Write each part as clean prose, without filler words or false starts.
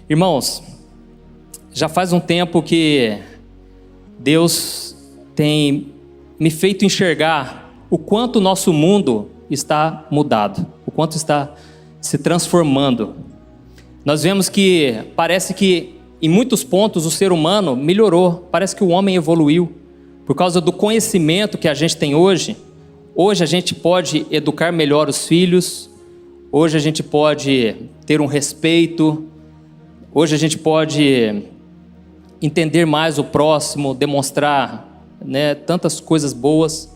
Irmãos, já faz um tempo que Deus tem me feito enxergar o quanto o nosso mundo está mudado, o quanto está se transformando. Nós vemos que parece que em muitos pontos o ser humano melhorou, parece que o homem evoluiu. Por causa do conhecimento que a gente tem hoje a gente pode educar melhor os filhos, hoje a gente pode ter um respeito, hoje a gente pode entender mais o próximo, demonstrar, tantas coisas boas.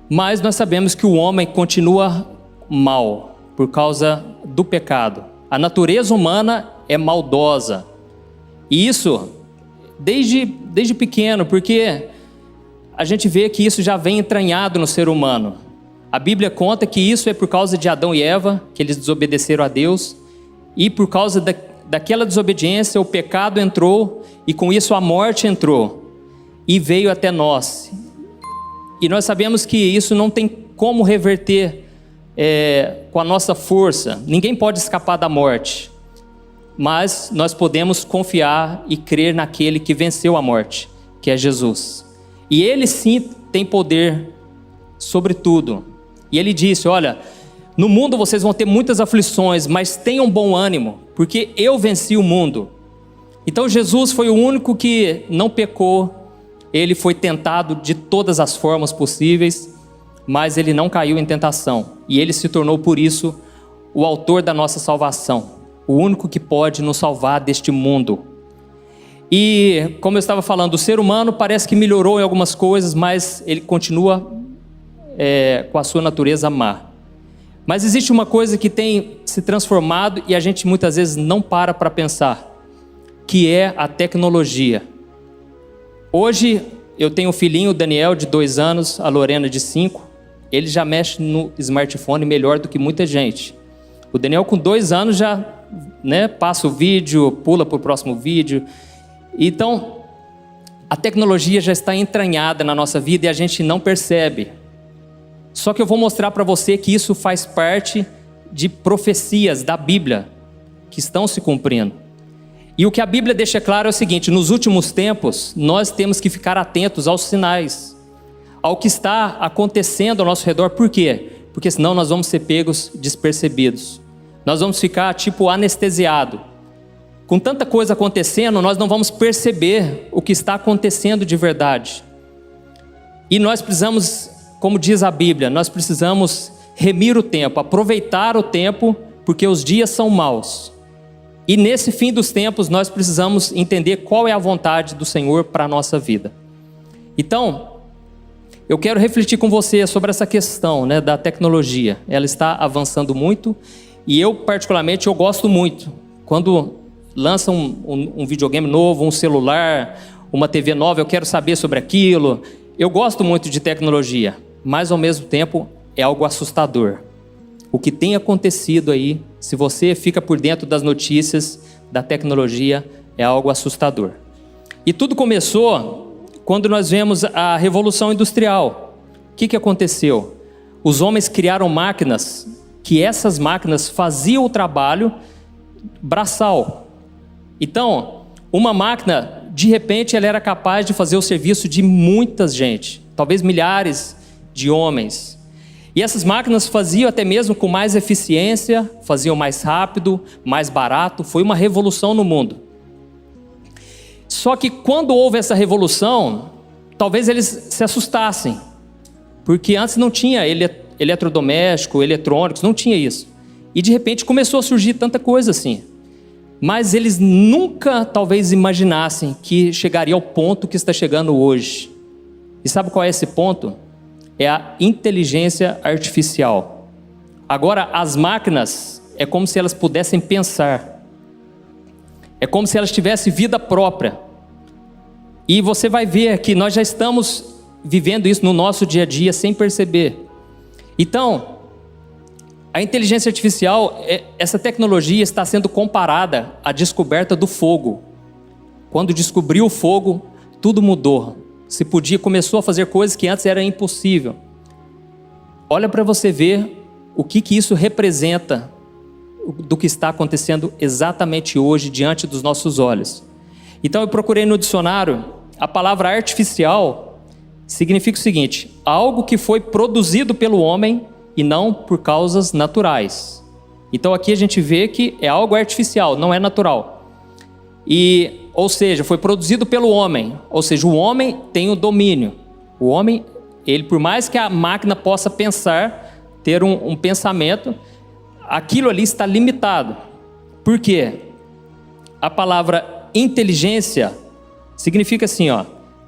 Mas nós sabemos que o homem continua mal por causa do pecado. A natureza humana é maldosa. E isso desde pequeno, porque a gente vê que isso já vem entranhado no ser humano. A Bíblia conta que isso é por causa de Adão e Eva, que eles desobedeceram a Deus. E por causa daquela desobediência, o pecado entrou, e com isso a morte entrou. E veio até nós. E nós sabemos que isso não tem como reverter com a nossa força. Ninguém pode escapar da morte. Mas nós podemos confiar e crer naquele que venceu a morte, que é Jesus. E Ele sim tem poder sobre tudo. E Ele disse, olha, no mundo vocês vão ter muitas aflições, mas tenham bom ânimo, porque eu venci o mundo. Então Jesus foi o único que não pecou. Ele foi tentado de todas as formas possíveis, mas ele não caiu em tentação. E ele se tornou, por isso, o autor da nossa salvação. O único que pode nos salvar deste mundo. E, como eu estava falando, o ser humano parece que melhorou em algumas coisas, mas ele continua com a sua natureza má. Mas existe uma coisa que tem se transformado e a gente muitas vezes não para pensar, que é a tecnologia. Hoje eu tenho um filhinho, o Daniel, de 2 anos, a Lorena, de 5. Ele já mexe no smartphone melhor do que muita gente. O Daniel, com 2 anos, já passa o vídeo, pula para o próximo vídeo. Então, a tecnologia já está entranhada na nossa vida e a gente não percebe. Só que eu vou mostrar para você que isso faz parte de profecias da Bíblia que estão se cumprindo. E o que a Bíblia deixa claro é o seguinte: nos últimos tempos, nós temos que ficar atentos aos sinais, ao que está acontecendo ao nosso redor. Por quê? Porque senão nós vamos ser pegos despercebidos. Nós vamos ficar anestesiado. Com tanta coisa acontecendo, nós não vamos perceber o que está acontecendo de verdade. E nós precisamos, como diz a Bíblia, nós precisamos remir o tempo, aproveitar o tempo, porque os dias são maus. E nesse fim dos tempos, nós precisamos entender qual é a vontade do Senhor para a nossa vida. Então, eu quero refletir com você sobre essa questão da tecnologia. Ela está avançando muito e eu, particularmente, eu gosto muito. Quando lança um videogame novo, um celular, uma TV nova, eu quero saber sobre aquilo. Eu gosto muito de tecnologia, mas ao mesmo tempo é algo assustador. O que tem acontecido aí, se você fica por dentro das notícias da tecnologia, é algo assustador. E tudo começou quando nós vemos a Revolução Industrial. O que aconteceu? Os homens criaram máquinas, que essas máquinas faziam o trabalho braçal. Então, uma máquina, de repente, ela era capaz de fazer o serviço de muita gente, talvez milhares de homens. E essas máquinas faziam até mesmo com mais eficiência, faziam mais rápido, mais barato. Foi uma revolução no mundo. Só que quando houve essa revolução, talvez eles se assustassem, porque antes não tinha eletrodoméstico, eletrônicos, não tinha isso. E de repente começou a surgir tanta coisa assim. Mas eles nunca talvez imaginassem que chegaria ao ponto que está chegando hoje. E sabe qual é esse ponto? É a inteligência artificial. Agora, as máquinas é como se elas pudessem pensar. É como se elas tivessem vida própria. E você vai ver que nós já estamos vivendo isso no nosso dia a dia sem perceber. Então, a inteligência artificial, essa tecnologia está sendo comparada à descoberta do fogo. Quando descobriu o fogo, tudo mudou. Começou a fazer coisas que antes era impossível. Olha para você ver o que isso representa do que está acontecendo exatamente hoje diante dos nossos olhos. Então eu procurei no dicionário, a palavra artificial significa o seguinte: algo que foi produzido pelo homem e não por causas naturais. Então aqui a gente vê que é algo artificial, não é natural. Ou seja, foi produzido pelo homem, ou seja, o homem tem o domínio. O homem, ele, por mais que a máquina possa pensar, ter um pensamento, aquilo ali está limitado. Por quê? A palavra inteligência significa assim,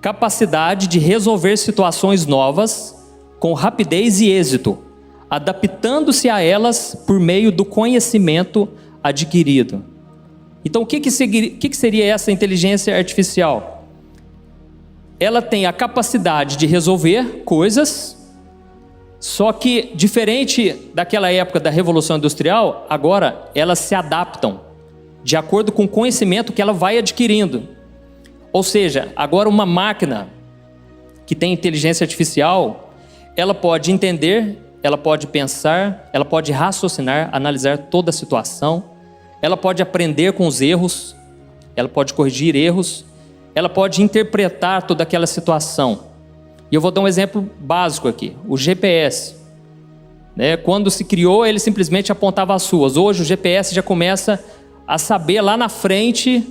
capacidade de resolver situações novas com rapidez e êxito, adaptando-se a elas por meio do conhecimento adquirido. Então, o que seria essa inteligência artificial? Ela tem a capacidade de resolver coisas, só que, diferente daquela época da Revolução Industrial, agora elas se adaptam de acordo com o conhecimento que ela vai adquirindo. Ou seja, agora uma máquina que tem inteligência artificial, ela pode entender, ela pode pensar, ela pode raciocinar, analisar toda a situação, ela pode aprender com os erros, ela pode corrigir erros, ela pode interpretar toda aquela situação. E eu vou dar um exemplo básico aqui, o GPS. Quando se criou, ele simplesmente apontava as ruas. Hoje o GPS já começa a saber lá na frente,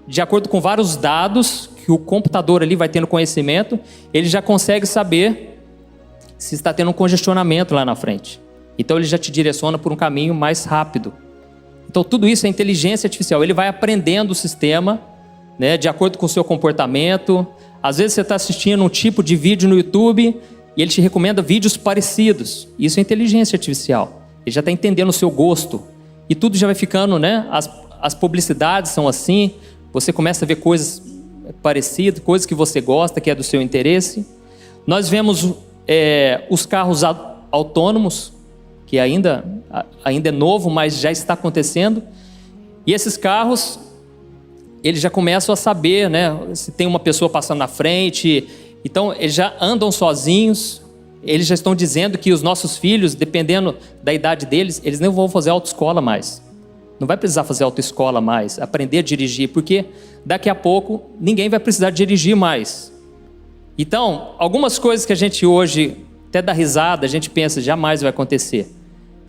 de acordo com vários dados que o computador ali vai tendo conhecimento, ele já consegue saber se está tendo um congestionamento lá na frente. Então ele já te direciona por um caminho mais rápido. Então tudo isso é inteligência artificial. Ele vai aprendendo o sistema, de acordo com o seu comportamento. Às vezes você está assistindo um tipo de vídeo no YouTube e ele te recomenda vídeos parecidos. Isso é inteligência artificial. Ele já está entendendo o seu gosto. E tudo já vai ficando, as publicidades são assim. Você começa a ver coisas parecidas, coisas que você gosta, que é do seu interesse. Nós vemos os carros autônomos, que ainda é novo, mas já está acontecendo. E esses carros, eles já começam a saber, se tem uma pessoa passando na frente. Então, eles já andam sozinhos. Eles já estão dizendo que os nossos filhos, dependendo da idade deles, eles não vão fazer autoescola mais. Não vai precisar fazer autoescola mais, aprender a dirigir, porque daqui a pouco ninguém vai precisar dirigir mais. Então, algumas coisas que a gente hoje até dá risada, a gente pensa, jamais vai acontecer.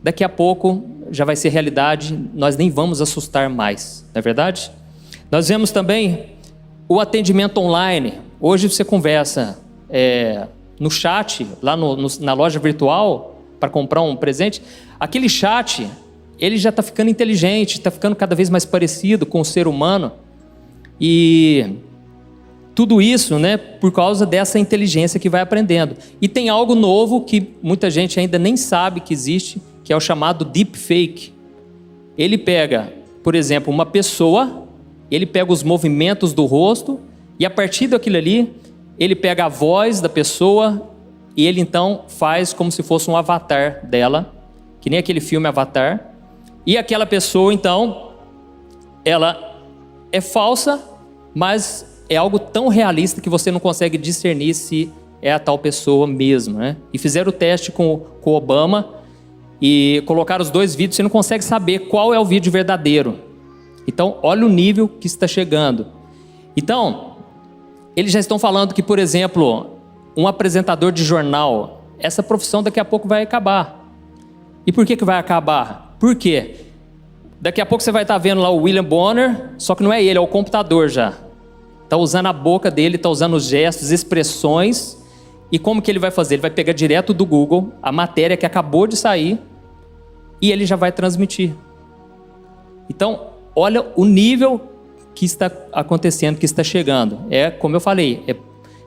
Daqui a pouco já vai ser realidade, nós nem vamos assustar mais, não é verdade? Nós vemos também o atendimento online. Hoje você conversa no chat, lá na loja virtual, para comprar um presente. Aquele chat, ele já está ficando inteligente, está ficando cada vez mais parecido com o ser humano. E tudo isso, por causa dessa inteligência que vai aprendendo. E tem algo novo que muita gente ainda nem sabe que existe, que é o chamado deepfake. Ele pega, por exemplo, uma pessoa, ele pega os movimentos do rosto e a partir daquilo ali, ele pega a voz da pessoa e ele então faz como se fosse um avatar dela, que nem aquele filme Avatar. E aquela pessoa então, ela é falsa, mas é algo tão realista que você não consegue discernir se é a tal pessoa mesmo, E fizeram o teste com o Obama e colocaram os dois vídeos, você não consegue saber qual é o vídeo verdadeiro. Então, olha o nível que está chegando. Então, eles já estão falando que, por exemplo, um apresentador de jornal, essa profissão daqui a pouco vai acabar. E por que vai acabar? Por quê? Daqui a pouco você vai estar vendo lá o William Bonner, só que não é ele, é o computador já. Está usando a boca dele, está usando os gestos, expressões. E como que ele vai fazer? Ele vai pegar direto do Google a matéria que acabou de sair e ele já vai transmitir. Então, olha o nível que está acontecendo, que está chegando. Como eu falei,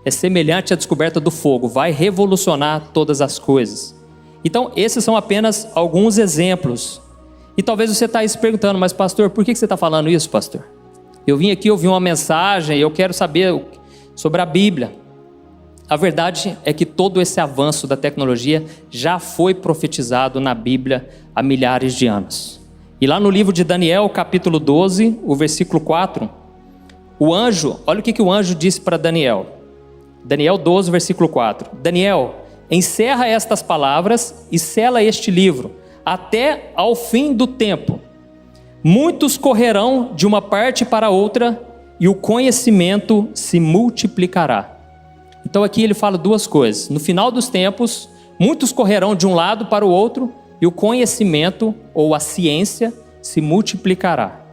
é semelhante à descoberta do fogo, vai revolucionar todas as coisas. Então, esses são apenas alguns exemplos. E talvez você está aí se perguntando, mas pastor, por que você está falando isso, pastor? Eu vim aqui ouvir uma mensagem, eu quero saber sobre a Bíblia. A verdade é que todo esse avanço da tecnologia já foi profetizado na Bíblia há milhares de anos. E lá no livro de Daniel, capítulo 12, o versículo 4, o anjo, olha o que o anjo disse para Daniel. Daniel 12, versículo 4. Daniel, encerra estas palavras e sela este livro, até ao fim do tempo. muitos correrão de uma parte para outra e o conhecimento se multiplicará. Então aqui ele fala duas coisas. No final dos tempos, muitos correrão de um lado para o outro e o conhecimento ou a ciência se multiplicará.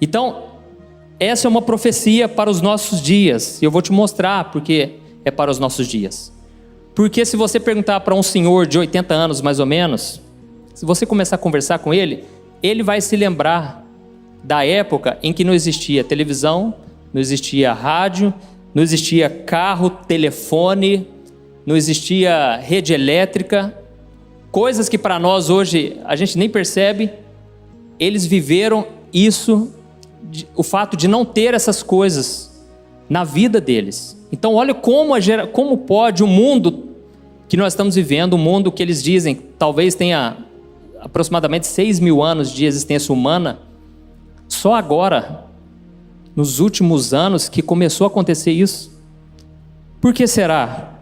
Então, essa é uma profecia para os nossos dias. E eu vou te mostrar porque é para os nossos dias. Porque se você perguntar para um senhor de 80 anos mais ou menos, se você começar a conversar com ele, ele vai se lembrar da época em que não existia televisão, não existia rádio, não existia carro, telefone, não existia rede elétrica, coisas que para nós hoje a gente nem percebe. Eles viveram isso, o fato de não ter essas coisas na vida deles. Então olha como pode o mundo que nós estamos vivendo, o mundo que eles dizem talvez tenha aproximadamente 6.000 anos de existência humana, só agora, nos últimos anos, que começou a acontecer isso. Por que será?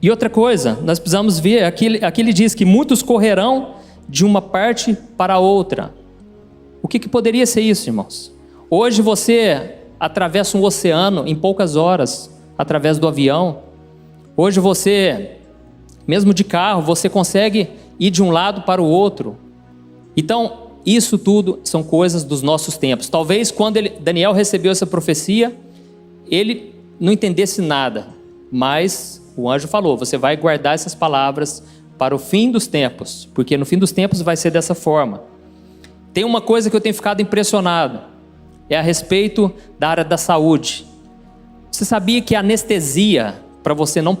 E outra coisa, nós precisamos ver, aqui ele diz que muitos correrão de uma parte para a outra. O que poderia ser isso, irmãos? Hoje você atravessa um oceano em poucas horas, através do avião. Hoje você, mesmo de carro, você consegue ir de um lado para o outro. Então, isso tudo são coisas dos nossos tempos. Talvez quando Daniel recebeu essa profecia, ele não entendesse nada, mas o anjo falou, você vai guardar essas palavras para o fim dos tempos, porque no fim dos tempos vai ser dessa forma. Tem uma coisa que eu tenho ficado impressionado, é a respeito da área da saúde. Você sabia que a anestesia, para você não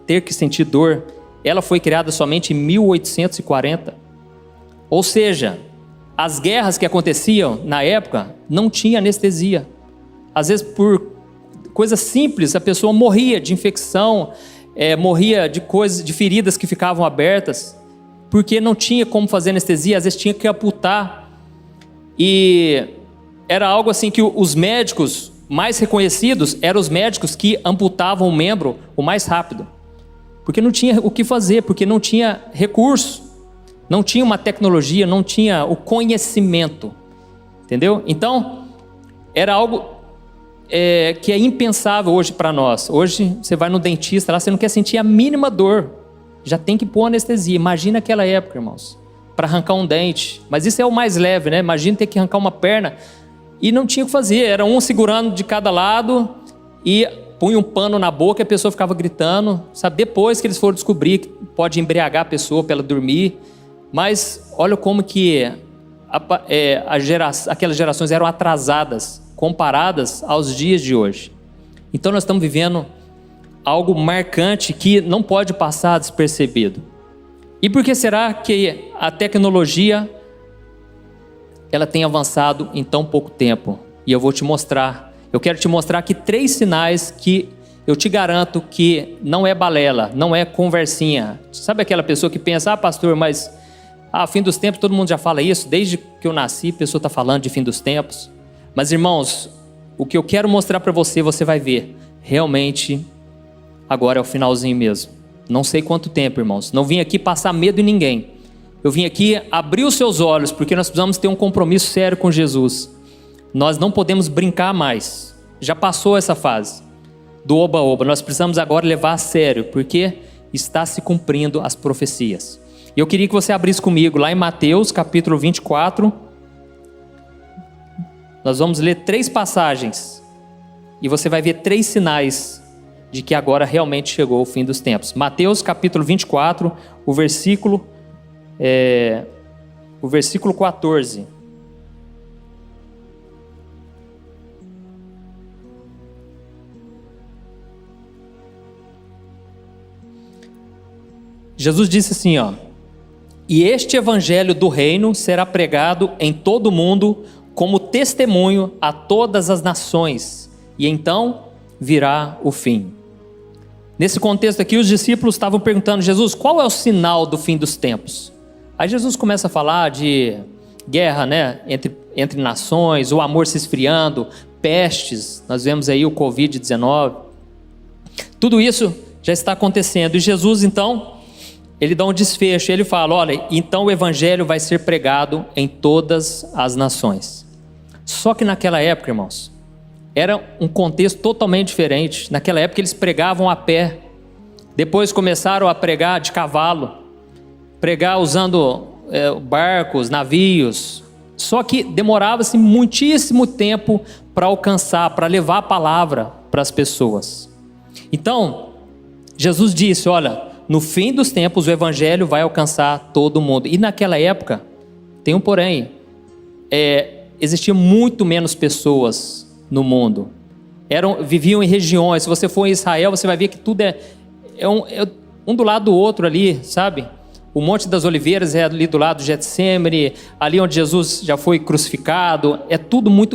ter que sentir dor, ela foi criada somente em 1840? Ou seja, as guerras que aconteciam na época não tinha anestesia. Às vezes por coisas simples a pessoa morria de infecção, morria de feridas que ficavam abertas, porque não tinha como fazer anestesia, às vezes tinha que amputar. E era algo assim que os médicos mais reconhecidos eram os médicos que amputavam o membro o mais rápido, porque não tinha o que fazer, porque não tinha recurso, não tinha uma tecnologia, não tinha o conhecimento, entendeu? Então, era algo que é impensável hoje para nós. Hoje, você vai no dentista, lá você não quer sentir a mínima dor, já tem que pôr anestesia. Imagina aquela época, irmãos, para arrancar um dente. Mas isso é o mais leve, né? Imagina ter que arrancar uma perna, e não tinha o que fazer, era um segurando de cada lado, e punha um pano na boca e a pessoa ficava gritando, sabe? Depois que eles foram descobrir que pode embriagar a pessoa para ela dormir. Mas olha como que aquelas gerações eram atrasadas comparadas aos dias de hoje. Então nós estamos vivendo algo marcante que não pode passar despercebido. E por que será que a tecnologia ela tem avançado em tão pouco tempo? E eu vou te mostrar. Eu quero te mostrar aqui 3 sinais que eu te garanto que não é balela, não é conversinha. Sabe aquela pessoa que pensa, pastor, mas fim dos tempos, todo mundo já fala isso, desde que eu nasci a pessoa está falando de fim dos tempos. Mas irmãos, o que eu quero mostrar para você, você vai ver, realmente agora é o finalzinho mesmo. Não sei quanto tempo, irmãos, não vim aqui passar medo em ninguém. Eu vim aqui abrir os seus olhos, porque nós precisamos ter um compromisso sério com Jesus. Nós não podemos brincar mais, já passou essa fase do oba-oba, nós precisamos agora levar a sério, porque está se cumprindo as profecias. E eu queria que você abrisse comigo lá em Mateus capítulo 24, nós vamos ler 3 passagens, e você vai ver 3 sinais de que agora realmente chegou o fim dos tempos. Mateus capítulo 24, o versículo 14. Jesus disse assim, e este evangelho do reino será pregado em todo o mundo como testemunho a todas as nações, e então virá o fim. Nesse contexto aqui, os discípulos estavam perguntando, Jesus, qual é o sinal do fim dos tempos? Aí Jesus começa a falar de guerra, né, entre nações, o amor se esfriando, pestes, nós vemos aí o Covid-19. Tudo isso já está acontecendo. E Jesus, então, ele dá um desfecho, ele fala, olha, então o evangelho vai ser pregado em todas as nações. Só que naquela época, irmãos, era um contexto totalmente diferente. Naquela época eles pregavam a pé, depois começaram a pregar de cavalo, pregar usando barcos, navios. Só que demorava-se muitíssimo tempo para alcançar, para levar a palavra para as pessoas. Então, Jesus disse, olha, no fim dos tempos o evangelho vai alcançar todo mundo. E naquela época, tem um porém, existia muito menos pessoas no mundo. Viviam em regiões. Se você for em Israel, você vai ver que tudo é um do lado do outro ali, sabe? O Monte das Oliveiras é ali do lado do Getsemane, ali onde Jesus já foi crucificado.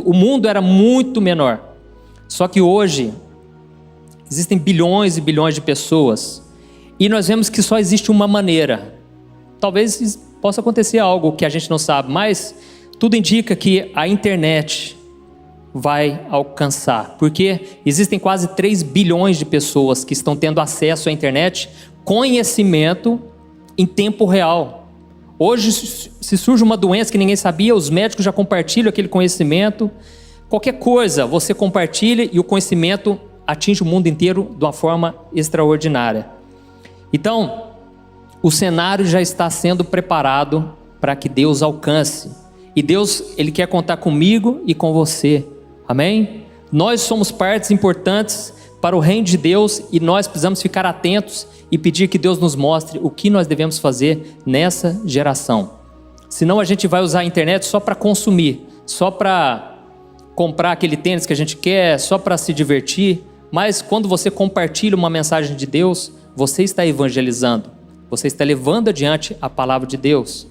O mundo era muito menor. Só que hoje existem bilhões e bilhões de pessoas e nós vemos que só existe uma maneira. Talvez possa acontecer algo que a gente não sabe, mas tudo indica que a internet vai alcançar, porque existem quase 3 bilhões de pessoas que estão tendo acesso à internet, conhecimento em tempo real. Hoje, se surge uma doença que ninguém sabia, os médicos já compartilham aquele conhecimento. Qualquer coisa, você compartilha e o conhecimento atinge o mundo inteiro de uma forma extraordinária. Então, o cenário já está sendo preparado para que Deus alcance. E Deus, Ele quer contar comigo e com você. Amém? Nós somos partes importantes para o reino de Deus e nós precisamos ficar atentos e pedir que Deus nos mostre o que nós devemos fazer nessa geração. Senão a gente vai usar a internet só para consumir, só para comprar aquele tênis que a gente quer, só para se divertir. Mas quando você compartilha uma mensagem de Deus, você está evangelizando, você está levando adiante a palavra de Deus.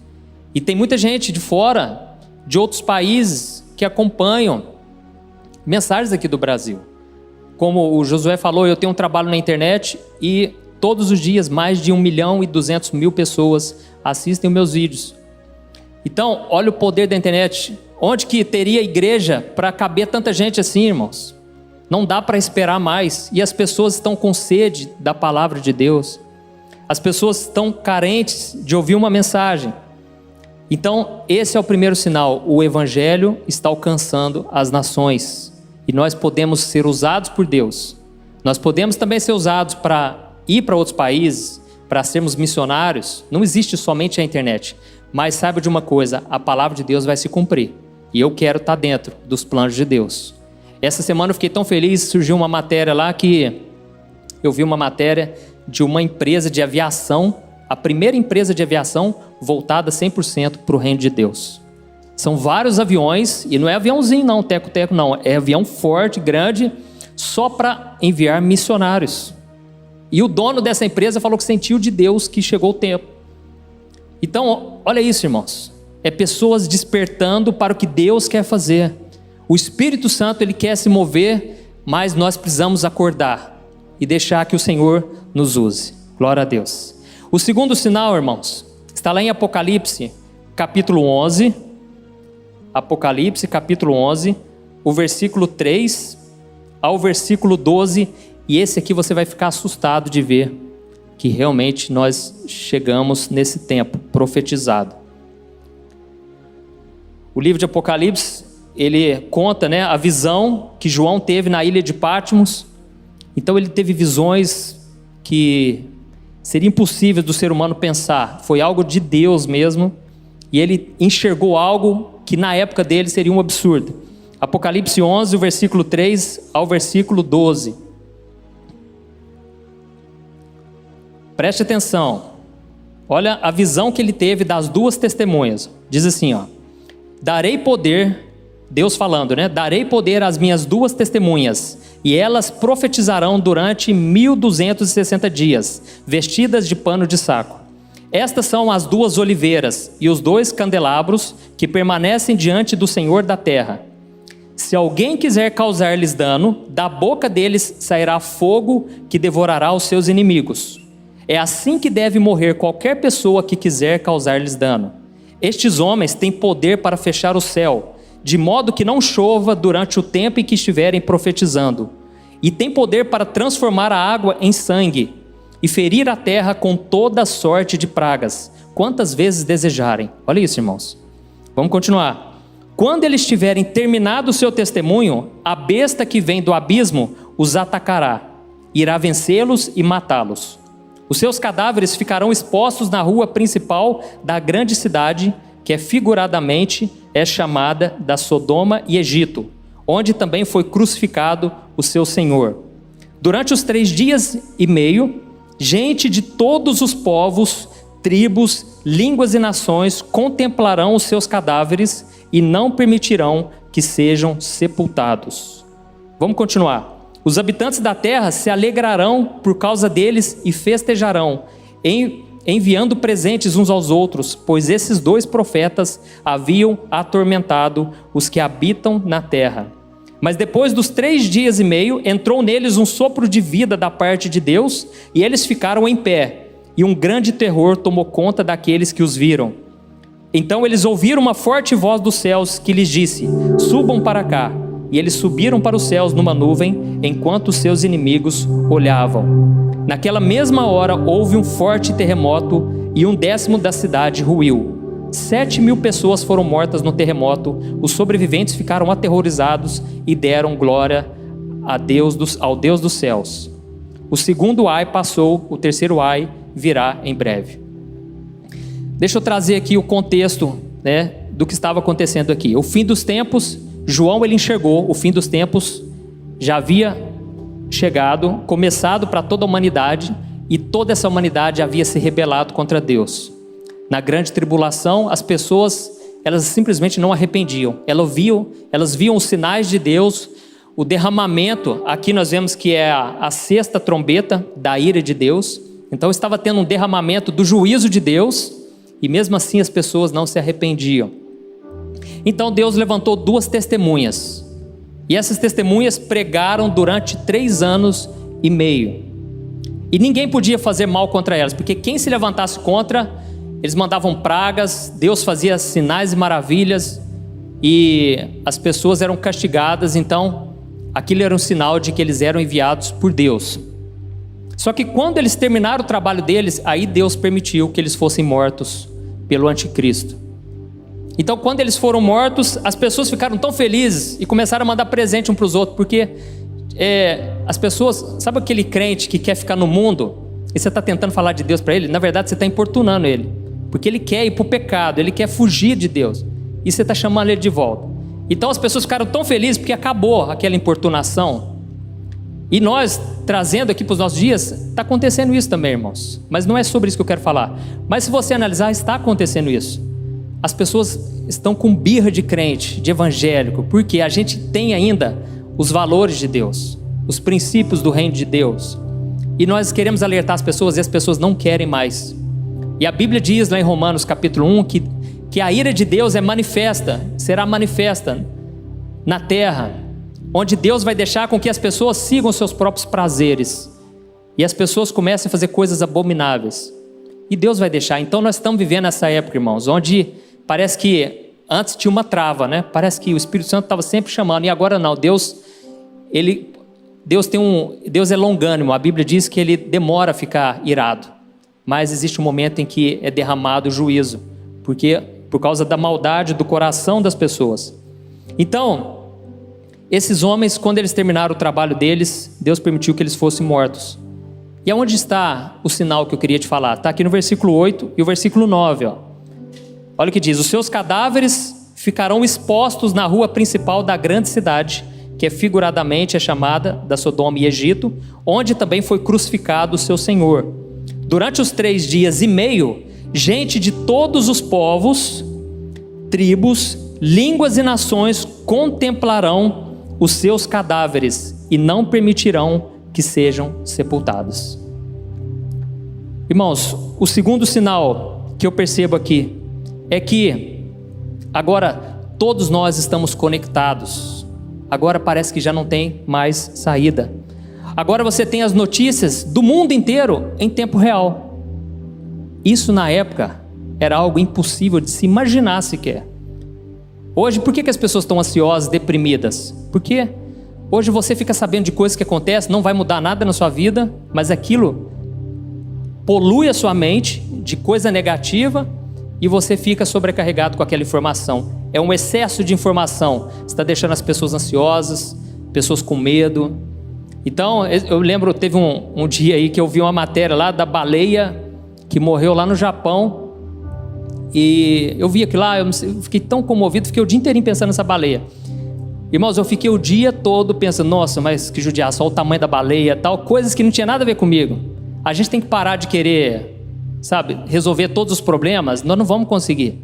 E tem muita gente de fora, de outros países, que acompanham mensagens aqui do Brasil. Como o Josué falou, eu tenho um trabalho na internet e todos os dias mais de 1.200.000 pessoas assistem os meus vídeos. Então, olha o poder da internet. Onde que teria igreja para caber tanta gente assim, irmãos? Não dá para esperar mais. E as pessoas estão com sede da palavra de Deus. As pessoas estão carentes de ouvir uma mensagem. Então, esse é o primeiro sinal. O evangelho está alcançando as nações. E nós podemos ser usados por Deus. Nós podemos também ser usados para ir para outros países, para sermos missionários. Não existe somente a internet. Mas saiba de uma coisa, a palavra de Deus vai se cumprir. E eu quero estar dentro dos planos de Deus. Essa semana eu fiquei tão feliz, surgiu uma matéria lá que eu vi uma matéria de uma empresa de aviação, a primeira empresa de aviação voltada 100% para o reino de Deus. São vários aviões, e não é aviãozinho não, teco-teco não, é avião forte, grande, só para enviar missionários. E o dono dessa empresa falou que sentiu de Deus que chegou o tempo. Então, olha isso, irmãos, é pessoas despertando para o que Deus quer fazer. O Espírito Santo, Ele quer se mover, mas nós precisamos acordar e deixar que o Senhor nos use. Glória a Deus. O segundo sinal, irmãos, está lá em Apocalipse, capítulo 11. Apocalipse, capítulo 11, o versículo 3 ao versículo 12. E esse aqui você vai ficar assustado de ver que realmente nós chegamos nesse tempo profetizado. O livro de Apocalipse, ele conta, a visão que João teve na ilha de Patmos. Então ele teve visões que seria impossível do ser humano pensar. Foi algo de Deus mesmo. E ele enxergou algo que na época dele seria um absurdo. Apocalipse 11, o versículo 3 ao versículo 12. Preste atenção. Olha a visão que ele teve das duas testemunhas. Diz assim, darei poder, Deus falando, darei poder às minhas duas testemunhas, e elas profetizarão durante 1260 dias, vestidas de pano de saco. Estas são as duas oliveiras e os 2 candelabros que permanecem diante do Senhor da terra. Se alguém quiser causar-lhes dano, da boca deles sairá fogo que devorará os seus inimigos. É assim que deve morrer qualquer pessoa que quiser causar-lhes dano. Estes homens têm poder para fechar o céu, de modo que não chova durante o tempo em que estiverem profetizando. E têm poder para transformar a água em sangue, e ferir a terra com toda sorte de pragas, quantas vezes desejarem. Olha isso, irmãos. Vamos continuar. Quando eles tiverem terminado o seu testemunho, a besta que vem do abismo os atacará, irá vencê-los e matá-los. Os seus cadáveres ficarão expostos na rua principal da grande cidade, que figuradamente é chamada da Sodoma e Egito, onde também foi crucificado o seu Senhor. Durante os 3 dias e meio, gente de todos os povos, tribos, línguas e nações contemplarão os seus cadáveres e não permitirão que sejam sepultados. Vamos continuar. Os habitantes da terra se alegrarão por causa deles e festejarão, enviando presentes uns aos outros, pois esses 2 profetas haviam atormentado os que habitam na terra. Mas depois dos 3 dias e meio, entrou neles um sopro de vida da parte de Deus, e eles ficaram em pé, e um grande terror tomou conta daqueles que os viram. Então eles ouviram uma forte voz dos céus que lhes disse: subam para cá. E eles subiram para os céus numa nuvem, enquanto os seus inimigos olhavam. Naquela mesma hora houve um forte terremoto, e 1/10 da cidade ruiu. 7.000 pessoas foram mortas no terremoto. Os sobreviventes ficaram aterrorizados e deram glória ao Deus dos céus. O segundo ai passou, o terceiro ai virá em breve. Deixa eu trazer aqui o contexto, do que estava acontecendo aqui. O fim dos tempos, João ele enxergou, o fim dos tempos já havia chegado, começado para toda a humanidade, e toda essa humanidade havia se rebelado contra Deus. Na grande tribulação, as pessoas, elas simplesmente não arrependiam. Elas viam os sinais de Deus, o derramamento. Aqui nós vemos que é a 6ª trombeta da ira de Deus. Então estava tendo um derramamento do juízo de Deus, e mesmo assim as pessoas não se arrependiam. Então Deus levantou 2 testemunhas, e essas testemunhas pregaram durante 3 anos e meio. E ninguém podia fazer mal contra elas, porque quem se levantasse contra, eles mandavam pragas, Deus fazia sinais e maravilhas, e as pessoas eram castigadas. Então aquilo era um sinal de que eles eram enviados por Deus. Só que quando eles terminaram o trabalho deles, aí Deus permitiu que eles fossem mortos pelo anticristo. Então quando eles foram mortos, as pessoas ficaram tão felizes e começaram a mandar presente um para os outros, porque as pessoas, sabe aquele crente que quer ficar no mundo, e você está tentando falar de Deus para ele? Na verdade você está importunando ele, porque ele quer ir para o pecado, ele quer fugir de Deus, e você está chamando ele de volta. Então as pessoas ficaram tão felizes porque acabou aquela importunação. E nós, trazendo aqui para os nossos dias, está acontecendo isso também, irmãos. Mas não é sobre isso que eu quero falar. Mas se você analisar, está acontecendo isso. As pessoas estão com birra de crente, de evangélico, porque a gente tem ainda os valores de Deus, os princípios do reino de Deus. E nós queremos alertar as pessoas, e as pessoas não querem mais. E a Bíblia diz lá em Romanos capítulo 1, que a ira de Deus será manifesta na terra, onde Deus vai deixar com que as pessoas sigam seus próprios prazeres, e as pessoas comecem a fazer coisas abomináveis, e Deus vai deixar. Então nós estamos vivendo essa época, irmãos, onde parece que antes tinha uma trava, Parece que o Espírito Santo estava sempre chamando, e agora não. Deus é longânimo. A Bíblia diz que ele demora a ficar irado, mas existe um momento em que é derramado o juízo, por causa da maldade do coração das pessoas. Então esses homens, quando eles terminaram o trabalho deles, Deus permitiu que eles fossem mortos. E aonde está o sinal que eu queria te falar? Está aqui no versículo 8 e o versículo 9. Olha o que diz: os seus cadáveres ficarão expostos na rua principal da grande cidade, que figuradamente é chamada da Sodoma e Egito, onde também foi crucificado o seu Senhor. Durante os 3 dias e meio, gente de todos os povos, tribos, línguas e nações contemplarão os seus cadáveres e não permitirão que sejam sepultados. Irmãos, o segundo sinal que eu percebo aqui é que agora todos nós estamos conectados. Agora parece que já não tem mais saída. Agora você tem as notícias do mundo inteiro em tempo real. Isso na época era algo impossível de se imaginar sequer. Hoje, por que as pessoas estão ansiosas, deprimidas? Porque hoje você fica sabendo de coisas que acontecem, não vai mudar nada na sua vida, mas aquilo polui a sua mente de coisa negativa e você fica sobrecarregado com aquela informação. É um excesso de informação. Você está deixando as pessoas ansiosas, pessoas com medo. Então, eu lembro, teve um dia aí que eu vi uma matéria lá da baleia que morreu lá no Japão. E eu vi aquilo lá, eu fiquei tão comovido, fiquei o dia inteirinho pensando nessa baleia. Irmãos, eu fiquei o dia todo pensando, nossa, mas que judiação, olha o tamanho da baleia, tal, coisas que não tinha nada a ver comigo. A gente tem que parar de querer, sabe, resolver todos os problemas. Nós não vamos conseguir.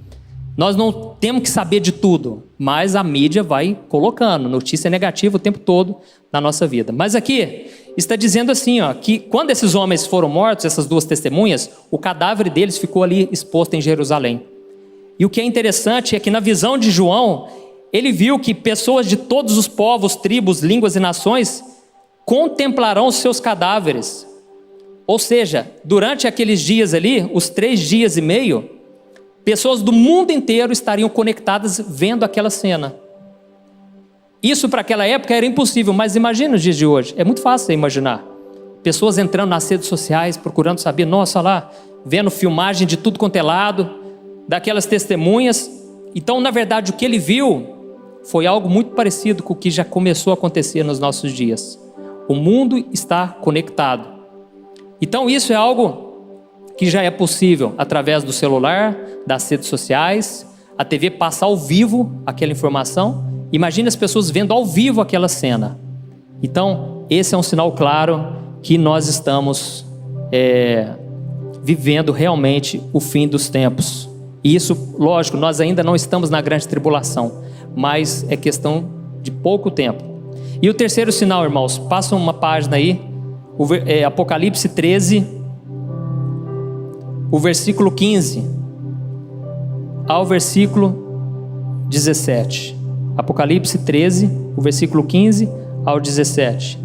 Nós não temos que saber de tudo, mas a mídia vai colocando notícia negativa o tempo todo na nossa vida. Mas aqui está dizendo assim, ó, que quando esses homens foram mortos, essas duas testemunhas, o cadáver deles ficou ali exposto em Jerusalém. E o que é interessante é que na visão de João, ele viu que pessoas de todos os povos, tribos, línguas e nações contemplarão os seus cadáveres. Ou seja, durante aqueles dias ali, os 3 dias e meio, pessoas do mundo inteiro estariam conectadas vendo aquela cena. Isso para aquela época era impossível, mas imagina os dias de hoje. É muito fácil você imaginar. Pessoas entrando nas redes sociais, procurando saber, nossa lá, vendo filmagem de tudo quanto é lado, daquelas testemunhas. Então, na verdade, o que ele viu foi algo muito parecido com o que já começou a acontecer nos nossos dias. O mundo está conectado. Então, isso é algo que já é possível através do celular, das redes sociais. A TV passa ao vivo aquela informação. Imagine as pessoas vendo ao vivo aquela cena. Então, esse é um sinal claro que nós estamos vivendo realmente o fim dos tempos. E isso, lógico, nós ainda não estamos na grande tribulação, mas é questão de pouco tempo. E o terceiro sinal, irmãos, passa uma página aí, Apocalipse 13, o versículo 15 ao versículo 17. Apocalipse 13, o versículo 15 ao 17.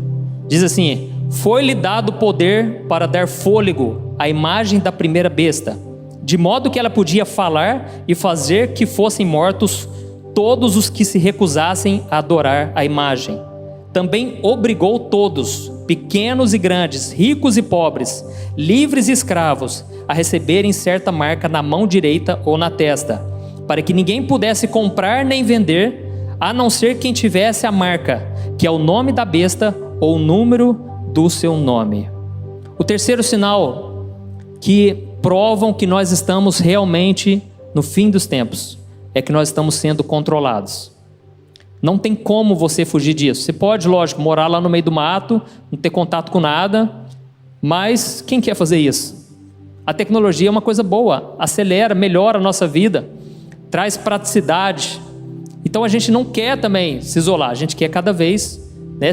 Diz assim: foi-lhe dado poder para dar fôlego à imagem da primeira besta, de modo que ela podia falar e fazer que fossem mortos todos os que se recusassem a adorar a imagem. Também obrigou todos, pequenos e grandes, ricos e pobres, livres e escravos, a receberem certa marca na mão direita ou na testa, para que ninguém pudesse comprar nem vender, a não ser quem tivesse a marca, que é o nome da besta ou o número do seu nome. O terceiro sinal que provam que nós estamos realmente no fim dos tempos é que nós estamos sendo controlados. Não tem como você fugir disso. Você pode, lógico, morar lá no meio do mato, não ter contato com nada, mas quem quer fazer isso? A tecnologia é uma coisa boa, acelera, melhora a nossa vida, traz praticidade. Então a gente não quer também se isolar, a gente quer cada vez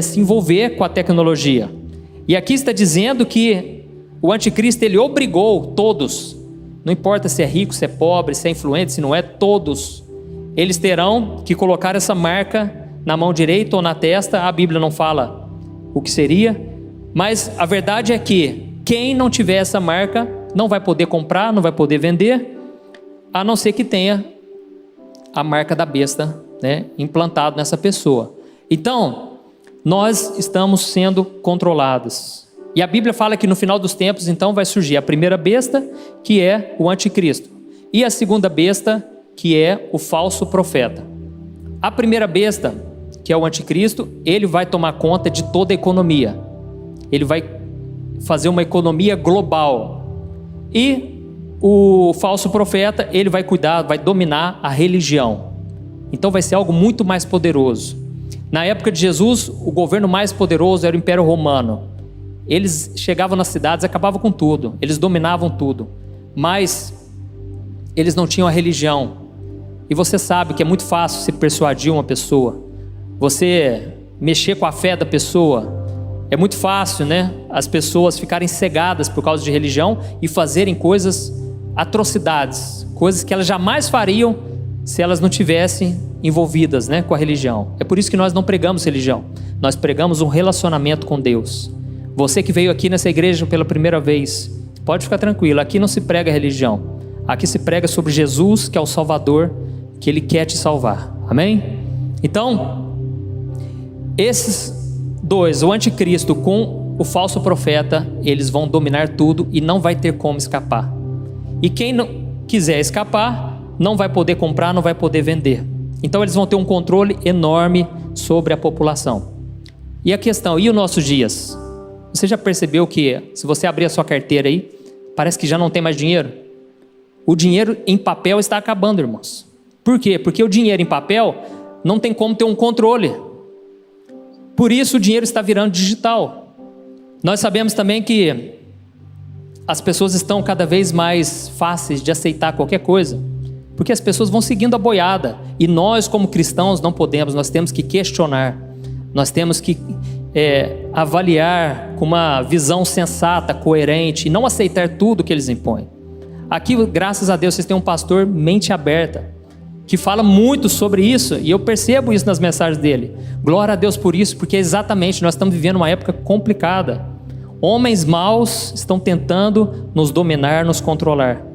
se envolver com a tecnologia. E aqui está dizendo que o anticristo, ele obrigou todos, não importa se é rico, se é pobre, se é influente, se não é, todos, eles terão que colocar essa marca na mão direita ou na testa. A Bíblia não fala o que seria, mas a verdade é que quem não tiver essa marca não vai poder comprar, não vai poder vender, a não ser que tenha a marca da besta, implantado nessa pessoa. Então, nós estamos sendo controlados. E a Bíblia fala que no final dos tempos, então, vai surgir a primeira besta, que é o anticristo, e a segunda besta, que é o falso profeta. A primeira besta, que é o anticristo, ele vai tomar conta de toda a economia. Ele vai fazer uma economia global. E o falso profeta, ele vai cuidar, vai dominar a religião. Então vai ser algo muito mais poderoso. Na época de Jesus, o governo mais poderoso era o Império Romano. Eles chegavam nas cidades, acabavam com tudo, eles dominavam tudo, mas eles não tinham a religião. E você sabe que é muito fácil se persuadir uma pessoa, você mexer com a fé da pessoa. É muito fácil, as pessoas ficarem cegadas por causa de religião e fazerem coisas, atrocidades, coisas que elas jamais fariam se elas não tivessem envolvidas com a religião. É por isso que nós não pregamos religião, nós pregamos um relacionamento com Deus. Você que veio aqui nessa igreja pela primeira vez, pode ficar tranquilo, aqui não se prega religião, aqui se prega sobre Jesus, que é o Salvador, que Ele quer te salvar, amém? Então, esses dois, o anticristo com o falso profeta, eles vão dominar tudo e não vai ter como escapar. E quem não quiser escapar, não vai poder comprar, não vai poder vender. Então eles vão ter um controle enorme sobre a população. E a questão, e os nossos dias? Você já percebeu que, se você abrir a sua carteira aí, parece que já não tem mais dinheiro? O dinheiro em papel está acabando, irmãos. Por quê? Porque o dinheiro em papel não tem como ter um controle. Por isso o dinheiro está virando digital. Nós sabemos também que as pessoas estão cada vez mais fáceis de aceitar qualquer coisa, porque as pessoas vão seguindo a boiada. E nós, como cristãos, não podemos, nós temos que questionar. Nós temos que avaliar com uma visão sensata, coerente, e não aceitar tudo que eles impõem. Aqui, graças a Deus, vocês têm um pastor mente aberta, que fala muito sobre isso, e eu percebo isso nas mensagens dele. Glória a Deus por isso, porque exatamente nós estamos vivendo uma época complicada. Homens maus estão tentando nos dominar, nos controlar.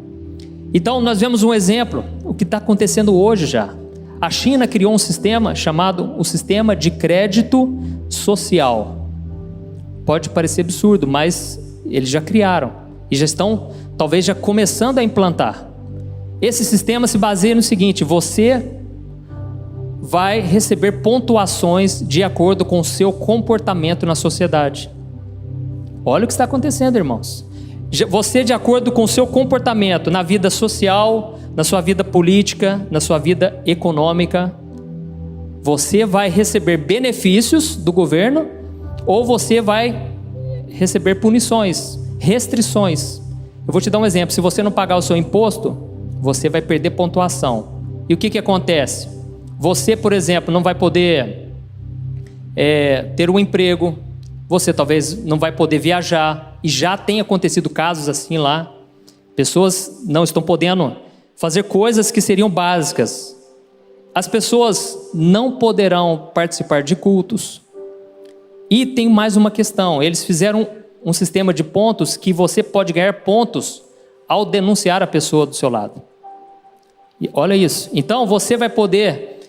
Então nós vemos um exemplo, o que está acontecendo hoje já. A China criou um sistema chamado o sistema de crédito social. Pode parecer absurdo, mas eles já criaram e já estão talvez já começando a implantar. Esse sistema se baseia no seguinte: você vai receber pontuações de acordo com o seu comportamento na sociedade. Olha o que está acontecendo, irmãos. Você, de acordo com o seu comportamento na vida social, na sua vida política, na sua vida econômica, você vai receber benefícios do governo ou você vai receber punições, restrições. Eu vou te dar um exemplo: se você não pagar o seu imposto, você vai perder pontuação. E o que acontece? Você, por exemplo, não vai poder ter um emprego, você talvez não vai poder viajar, e já tem acontecido casos assim lá. Pessoas não estão podendo fazer coisas que seriam básicas. As pessoas não poderão participar de cultos. E tem mais uma questão: eles fizeram um sistema de pontos que você pode ganhar pontos ao denunciar a pessoa do seu lado. E olha isso. Então você vai poder,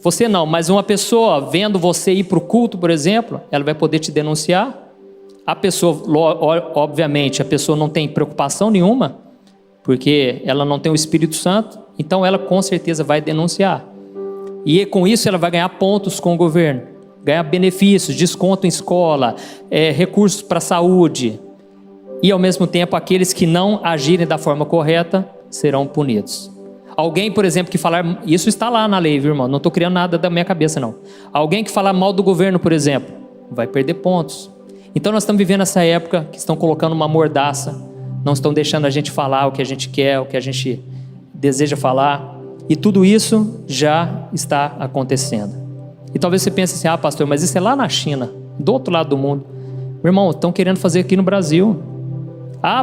você não, mas uma pessoa vendo você ir para o culto, por exemplo, ela vai poder te denunciar. A pessoa, obviamente, a pessoa não tem preocupação nenhuma, porque ela não tem o Espírito Santo, então ela com certeza vai denunciar. E com isso ela vai ganhar pontos com o governo, ganhar benefícios, desconto em escola, recursos para a saúde. E ao mesmo tempo, aqueles que não agirem da forma correta serão punidos. Alguém, por exemplo, que falar, isso está lá na lei, viu, irmão? Não estou criando nada da minha cabeça, não. Alguém que falar mal do governo, por exemplo, vai perder pontos. Então nós estamos vivendo essa época que estão colocando uma mordaça, não estão deixando a gente falar o que a gente quer, o que a gente deseja falar, e tudo isso já está acontecendo. E talvez você pense assim: pastor, mas isso é lá na China, do outro lado do mundo. Meu irmão, estão querendo fazer aqui no Brasil.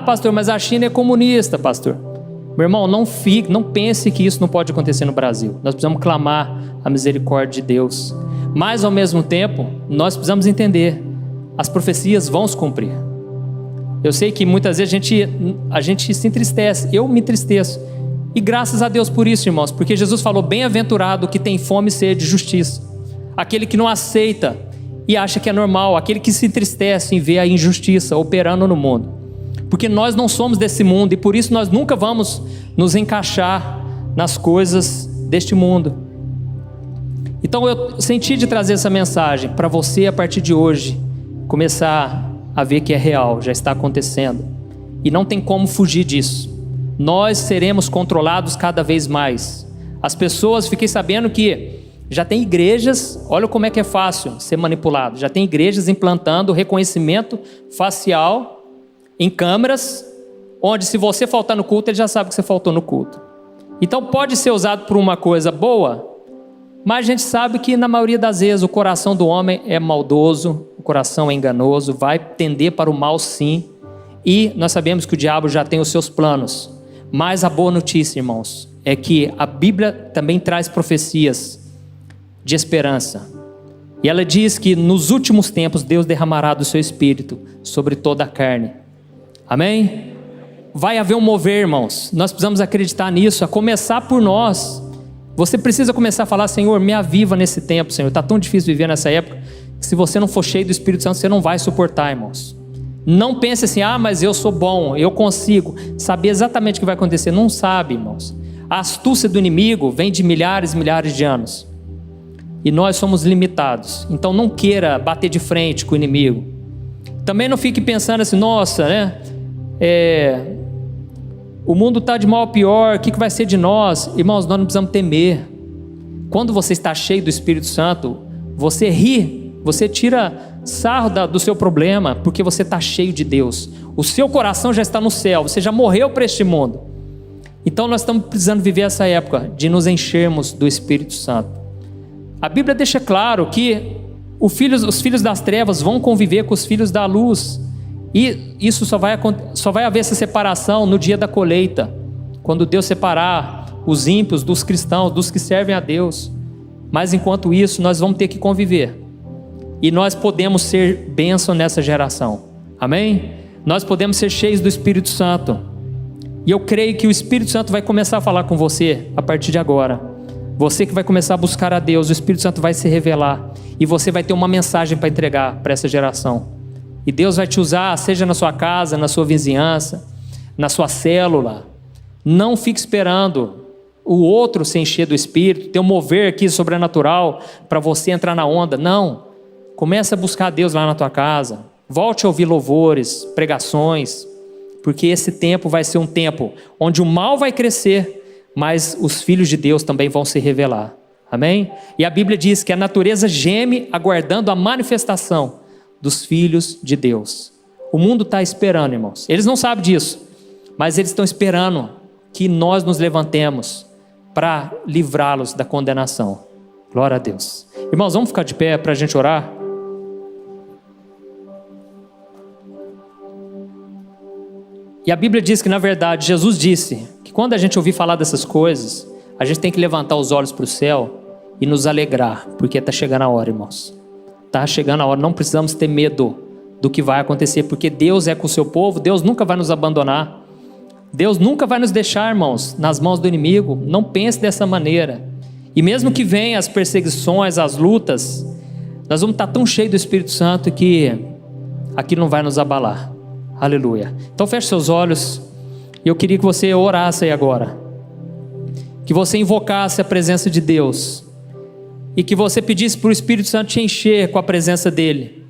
Pastor, mas a China é comunista, pastor. Meu irmão, não pense que isso não pode acontecer no Brasil. Nós precisamos clamar a misericórdia de Deus. Mas ao mesmo tempo, nós precisamos entender: as profecias vão se cumprir. Eu sei que muitas vezes a gente se entristece, eu me entristeço. E graças a Deus por isso, irmãos, porque Jesus falou: bem-aventurado que tem fome e sede de justiça. Aquele que não aceita e acha que é normal, aquele que se entristece em ver a injustiça operando no mundo. Porque nós não somos desse mundo e por isso nós nunca vamos nos encaixar nas coisas deste mundo. Então eu senti de trazer essa mensagem para você a partir de hoje começar a ver que é real, já está acontecendo. E não tem como fugir disso. Nós seremos controlados cada vez mais. As pessoas, fiquei sabendo que já tem igrejas, olha como é que é fácil ser manipulado. Já tem igrejas implantando reconhecimento facial em câmeras, onde se você faltar no culto, ele já sabe que você faltou no culto. Então pode ser usado por uma coisa boa, mas a gente sabe que na maioria das vezes o coração do homem é maldoso, o coração é enganoso, vai tender para o mal sim, e nós sabemos que o diabo já tem os seus planos. Mas a boa notícia, irmãos, é que a Bíblia também traz profecias de esperança. E ela diz que nos últimos tempos Deus derramará do seu Espírito sobre toda a carne. Amém? Vai haver um mover, irmãos. Nós precisamos acreditar nisso, a começar por nós. Você precisa começar a falar: Senhor, me aviva nesse tempo, Senhor. Está tão difícil viver nessa época Se você não for cheio do Espírito Santo, você não vai suportar, irmãos. Não pense assim, mas eu sou bom, eu consigo. Saber exatamente o que vai acontecer. Não sabe, irmãos. A astúcia do inimigo vem de milhares e milhares de anos. E nós somos limitados. Então não queira bater de frente com o inimigo. Também não fique pensando assim, nossa, né? O mundo está de mal a pior, o que vai ser de nós? Irmãos, nós não precisamos temer. Quando você está cheio do Espírito Santo, você ri, você tira sarro do seu problema, porque você está cheio de Deus. O seu coração já está no céu, você já morreu para este mundo. Então nós estamos precisando viver essa época de nos enchermos do Espírito Santo. A Bíblia deixa claro que os filhos das trevas vão conviver com os filhos da luz. E isso só vai haver essa separação no dia da colheita, quando Deus separar os ímpios dos cristãos, dos que servem a Deus. Mas enquanto isso, nós vamos ter que conviver. E nós podemos ser bênção nessa geração. Amém? Nós podemos ser cheios do Espírito Santo. E eu creio que o Espírito Santo vai começar a falar com você a partir de agora. Você que vai começar a buscar a Deus, o Espírito Santo vai se revelar. E você vai ter uma mensagem para entregar para essa geração. E Deus vai te usar, seja na sua casa, na sua vizinhança, na sua célula. Não fique esperando o outro se encher do Espírito, ter um mover aqui sobrenatural para você entrar na onda. Não. Comece a buscar Deus lá na tua casa. Volte a ouvir louvores, pregações, porque esse tempo vai ser um tempo onde o mal vai crescer, mas os filhos de Deus também vão se revelar. Amém? E a Bíblia diz que a natureza geme aguardando a manifestação dos filhos de Deus. O mundo está esperando, irmãos. Eles não sabem disso, mas eles estão esperando que nós nos levantemos para livrá-los da condenação. Glória a Deus. Irmãos, vamos ficar de pé para a gente orar? E a Bíblia diz que, na verdade, Jesus disse que quando a gente ouvir falar dessas coisas, a gente tem que levantar os olhos para o céu e nos alegrar, porque está chegando a hora, irmãos. Está chegando a hora, não precisamos ter medo do que vai acontecer, porque Deus é com o seu povo, Deus nunca vai nos abandonar. Deus nunca vai nos deixar, irmãos, nas mãos do inimigo. Não pense dessa maneira. E mesmo que venham as perseguições, as lutas, nós vamos estar tão cheios do Espírito Santo que aquilo não vai nos abalar. Aleluia. Então feche seus olhos. E eu queria que você orasse aí agora. Que você invocasse a presença de Deus. E que você pedisse para o Espírito Santo te encher com a presença dEle.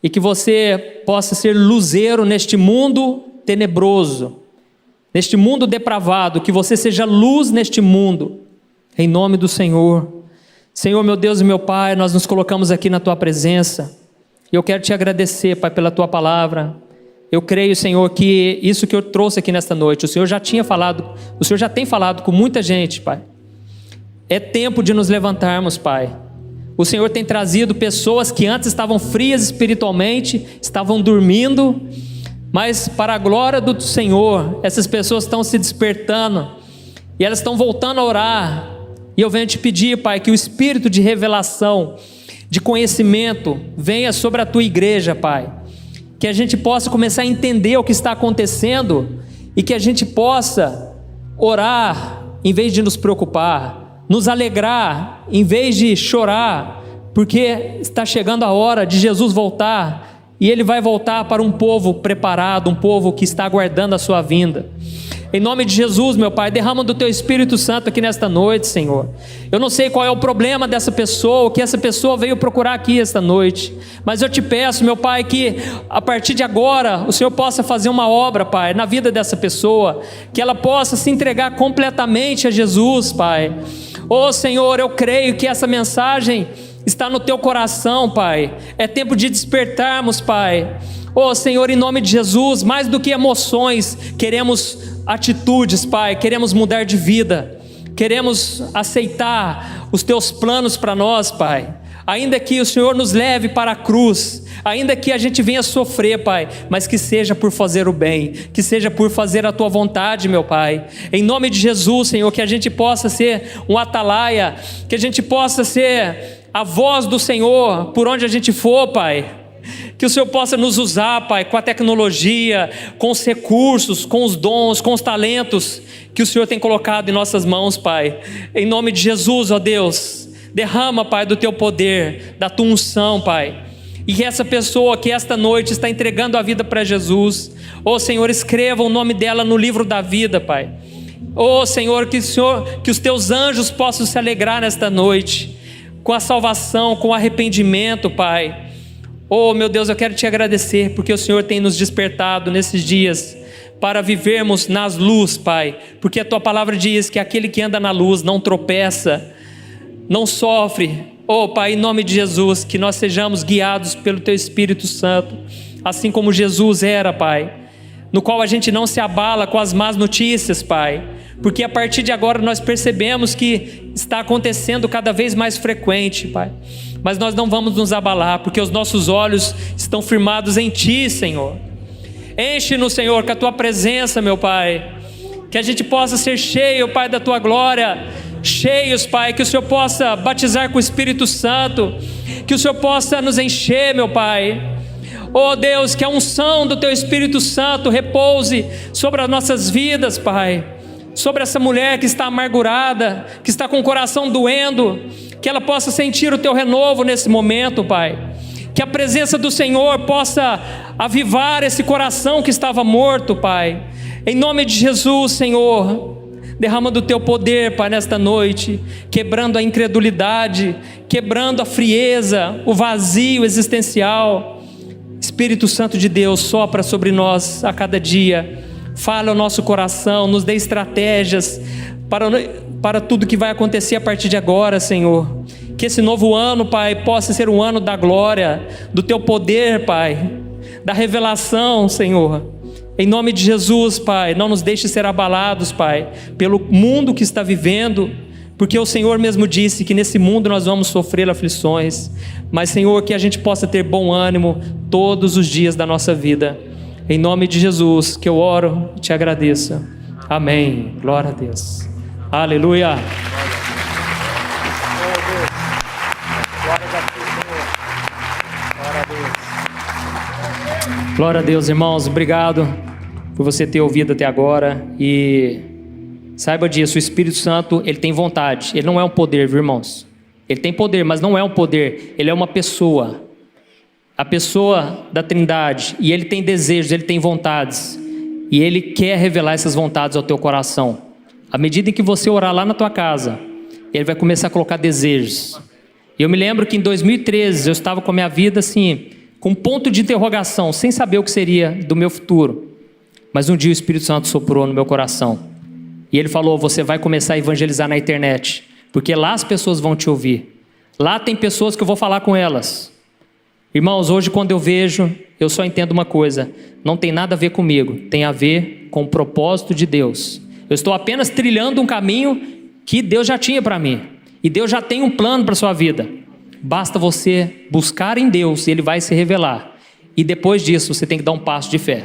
E que você possa ser luzeiro neste mundo tenebroso, neste mundo depravado. Que você seja luz neste mundo. Em nome do Senhor. Senhor, meu Deus e meu Pai, nós nos colocamos aqui na Tua presença. E eu quero te agradecer, Pai, pela Tua palavra. Eu creio, Senhor, que isso que eu trouxe aqui nesta noite, o Senhor já tem falado com muita gente, Pai. É tempo de nos levantarmos, Pai. O Senhor tem trazido pessoas que antes estavam frias espiritualmente, estavam dormindo, mas para a glória do Senhor, essas pessoas estão se despertando e elas estão voltando a orar. E eu venho te pedir, Pai, que o espírito de revelação, de conhecimento venha sobre a Tua igreja, Pai. Que a gente possa começar a entender o que está acontecendo e que a gente possa orar em vez de nos preocupar, nos alegrar em vez de chorar, porque está chegando a hora de Jesus voltar e Ele vai voltar para um povo preparado, um povo que está aguardando a sua vinda. Em nome de Jesus, meu Pai, derrama do Teu Espírito Santo aqui nesta noite, Senhor. Eu não sei qual é o problema dessa pessoa, o que essa pessoa veio procurar aqui esta noite, mas eu te peço, meu Pai, que a partir de agora o Senhor possa fazer uma obra, Pai, na vida dessa pessoa, que ela possa se entregar completamente a Jesus, Pai. Oh, Senhor, eu creio que essa mensagem está no Teu coração, Pai. É tempo de despertarmos, Pai. Oh, Senhor, em nome de Jesus, mais do que emoções, queremos atitudes, Pai, queremos mudar de vida, queremos aceitar os Teus planos para nós, Pai. Ainda que o Senhor nos leve para a cruz, ainda que a gente venha sofrer, Pai, mas que seja por fazer o bem, que seja por fazer a Tua vontade, meu Pai. Em nome de Jesus, Senhor, que a gente possa ser um atalaia, que a gente possa ser a voz do Senhor por onde a gente for, Pai. Que o Senhor possa nos usar, Pai, com a tecnologia, com os recursos, com os dons, com os talentos que o Senhor tem colocado em nossas mãos, Pai. Em nome de Jesus, ó Deus, Derrama, Pai, do teu poder, da tua unção, Pai. E que essa pessoa que esta noite está entregando a vida para Jesus, Senhor, escreva o nome dela no livro da vida, Pai. Senhor, que os teus anjos possam se alegrar nesta noite, com a salvação, com o arrependimento, Pai. Meu Deus, eu quero te agradecer, porque o Senhor tem nos despertado nesses dias, para vivermos nas luz, Pai. Porque a tua palavra diz que aquele que anda na luz não tropeça, não sofre. Pai, em nome de Jesus, que nós sejamos guiados pelo teu Espírito Santo, assim como Jesus era, Pai, no qual a gente não se abala com as más notícias, Pai, porque a partir de agora nós percebemos que está acontecendo cada vez mais frequente, Pai, mas nós não vamos nos abalar, porque os nossos olhos estão firmados em Ti, Senhor. Enche-nos, Senhor, com a Tua presença, meu Pai, que a gente possa ser cheio, Pai, da Tua glória, cheios, Pai, que o Senhor possa batizar com o Espírito Santo, que o Senhor possa nos encher, meu Pai. Deus, que a unção do Teu Espírito Santo repouse sobre as nossas vidas, Pai, sobre essa mulher que está amargurada, que está com o coração doendo, que ela possa sentir o Teu renovo nesse momento, Pai, que a presença do Senhor possa avivar esse coração que estava morto, Pai, em nome de Jesus, Senhor. Derrama do teu poder, Pai, nesta noite, quebrando a incredulidade, quebrando a frieza, o vazio existencial. Espírito Santo de Deus, sopra sobre nós a cada dia, fala ao nosso coração, nos dê estratégias para tudo que vai acontecer a partir de agora, Senhor. Que esse novo ano, Pai, possa ser um ano da glória, do teu poder, Pai, da revelação, Senhor. Em nome de Jesus, Pai, não nos deixe ser abalados, Pai, pelo mundo que está vivendo, porque o Senhor mesmo disse que nesse mundo nós vamos sofrer aflições, mas, Senhor, que a gente possa ter bom ânimo todos os dias da nossa vida. Em nome de Jesus, que eu oro e te agradeço. Amém. Glória a Deus. Aleluia. Glória a Deus, irmãos, obrigado por você ter ouvido até agora, e saiba disso, o Espírito Santo, ele tem vontade, ele não é um poder, viu, irmãos? Ele tem poder, mas não é um poder, ele é uma pessoa, a pessoa da Trindade, e ele tem desejos, ele tem vontades, e ele quer revelar essas vontades ao teu coração. À medida em que você orar lá na tua casa, ele vai começar a colocar desejos. Eu me lembro que em 2013, eu estava com a minha vida assim, com um ponto de interrogação, sem saber o que seria do meu futuro. Mas um dia o Espírito Santo soprou no meu coração. E ele falou, você vai começar a evangelizar na internet, porque lá as pessoas vão te ouvir. Lá tem pessoas que eu vou falar com elas. Irmãos, hoje quando eu vejo, eu só entendo uma coisa, não tem nada a ver comigo, tem a ver com o propósito de Deus. Eu estou apenas trilhando um caminho que Deus já tinha para mim. E Deus já tem um plano para a sua vida. Basta você buscar em Deus e Ele vai se revelar. E depois disso você tem que dar um passo de fé.